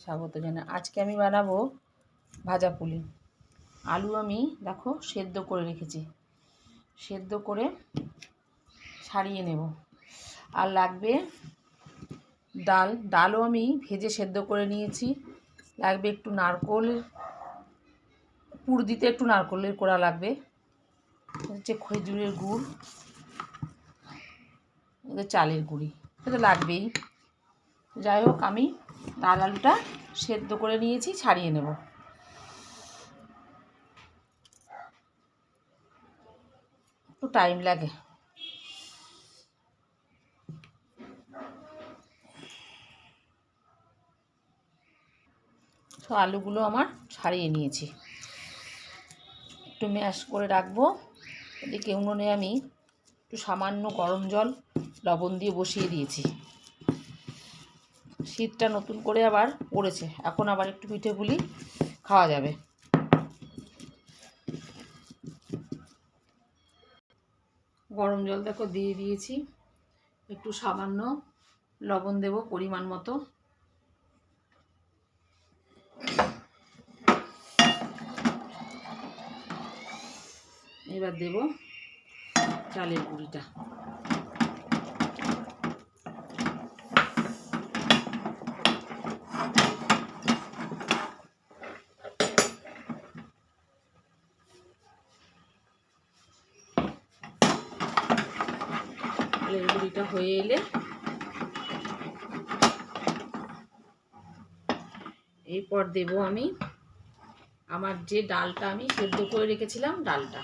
স্বাগত জানাই। আজকে আমি বানাবো ভাজা পুলি। আলু আমি দেখো সেদ্ধ করে রেখেছি, সেদ্ধ করে ছাড়িয়ে নেব। আর লাগবে ডালও আমি ভেজে সেদ্ধ করে নিয়েছি। লাগবে একটু নারকোল পুর দিতে, একটু নারকোলের কোড়া লাগবে, হচ্ছে খেজুরের গুড়, চালের গুঁড়ি, এটা লাগবেই। যাই হোক, আমি ডাল আলুটা সেদ্ধ করে নিয়েছি, ছাড়িয়ে নেব। একটু টাইম লাগে। তো আলুগুলো আমার ছাড়িয়ে নিয়েছি, একটু ম্যাশ করে রাখবো। এদিকে উনুনে আমি একটু সামান্য গরম জল লবণ দিয়ে বসিয়ে দিয়েছি। শীতটা নতুন করে আবার পড়েছে, এখন আবার একটু পিঠে পুলি খাওয়া যাবে। গরম জল দেখো দিয়ে দিয়েছি, একটু সামান্য লবণ দেব পরিমাণ মতো। এবার দেব চালের গুঁড়িটা। চালের গুঁড়িটা হয়ে এলে এরপর দেব আমি আমার যে ডালটা আমি সেদ্ধ করে রেখেছিলাম, ডালটা।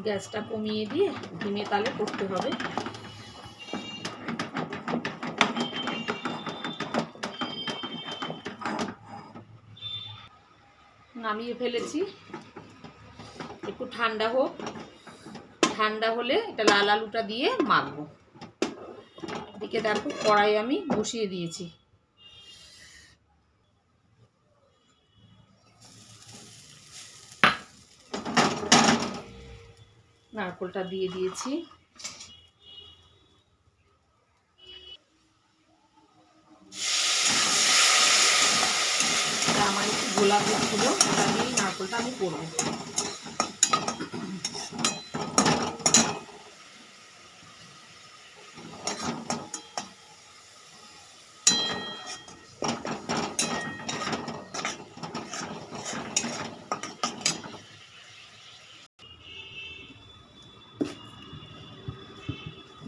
গ্যাসটা কমিয়ে দিয়ে ধিমে তালে করতে হবে। নামিয়ে ফেলেছি, একটু ঠান্ডা হোক। ঠান্ডা হলে এটা লাল আলুটা দিয়ে মাখবো। এদিকে দেখো কড়াই আমি বসিয়ে দিয়েছি। নারকেলটা দিয়ে দিয়েছি। আমার একটু গোলাপি ছিল, ওটা দিয়েই নারকেলটা আমি করবো।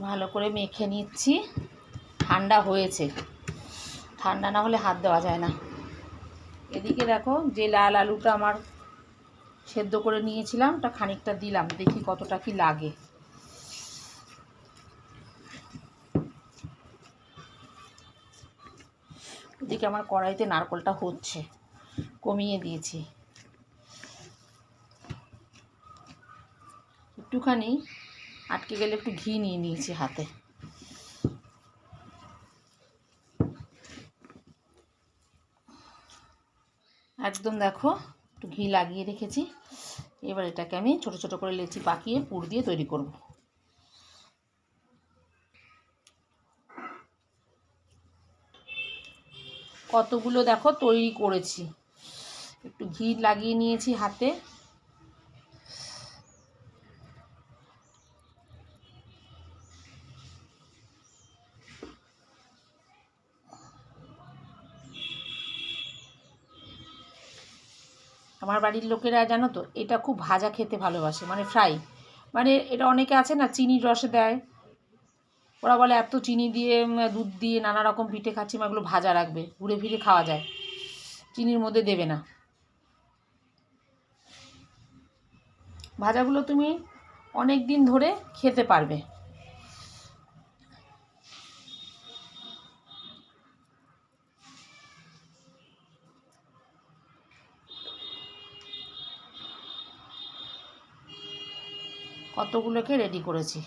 ভালো করে মেখে নিচ্ছি। ঠান্ডা হয়েছে, ঠান্ডা না হলে হাত দেওয়া যায় না। এদিকে দেখো যে লাল আলুটা আমার সেদ্ধ করে নিয়েছিলাম, ওটা খানিকটা দিলাম, দেখি কতটা কি লাগে। এদিকে আমার কড়াইতে নারকেলটা হচ্ছে, কমিয়ে দিয়েছি। একটুখানি আটকে গেলে একটু ঘি নিয়ে নিয়েছি হাতে। একদম দেখো একটু ঘি লাগিয়ে রেখেছি। এবার এটাকে আমি ছোট ছোট করে লেচি পাকিয়ে পুর দিয়ে তৈরি করব। কতগুলো দেখো তৈরি করেছি, একটু ঘি লাগিয়ে নিয়েছি হাতে। আমার বাড়ির লোকেরা জানো তো এটা খুব ভাজা খেতে ভালোবাসে, মানে ফ্রাই। মানে এটা অনেকে আছে না চিনির রসে দেয়, ওরা বলে এত চিনি দিয়ে দুধ দিয়ে নানা রকম পিঠে খাচ্ছি, এগুলো ভাজা রাখবে, ঘুরে ফিরে খাওয়া যায়, চিনির মধ্যে দেবে না। ভাজাগুলো তুমি অনেক দিন ধরে খেতে পারবে। কতগুলোকে রেডি করেছি।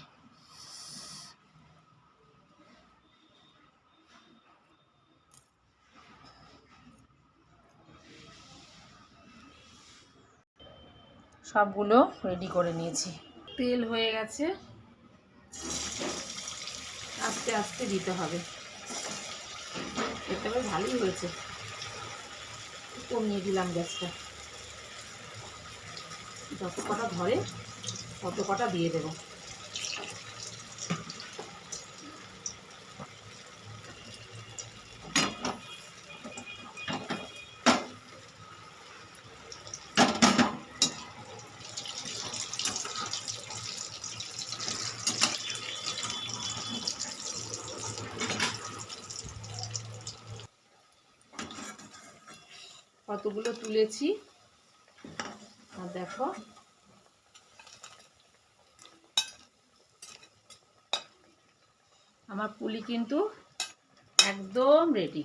সবগুলো রেডি করে নিয়েছি। তেল হয়ে গেছে, আস্তে আস্তে দিতে হবে। এটা বেশ ভালোই হয়েছে। কমিয়ে দিলাম গ্যাসটা, যত কটা ধরে তত কটা দিয়ে দেবো। কতগুলো তুলেছি আর দেখো, আমার পুলি কিন্তু একদম রেডি।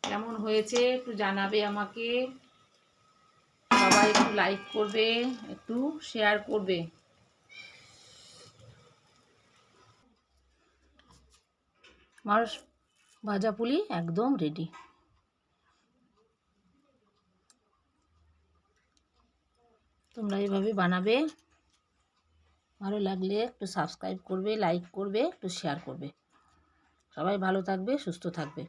কেমন হয়েছে একটু জানাবে আমাকে, সবাই একটু লাইক করবে, একটু শেয়ার করবে। আমার ভাজা পুলি একদম রেডি। তোমরা এইভাবে বানাবে, ভালো লাগলে একটু সাবস্ক্রাইব করবে, লাইক করবে, একটু শেয়ার করবে। সবাই ভালো থাকবে, সুস্থ থাকবে।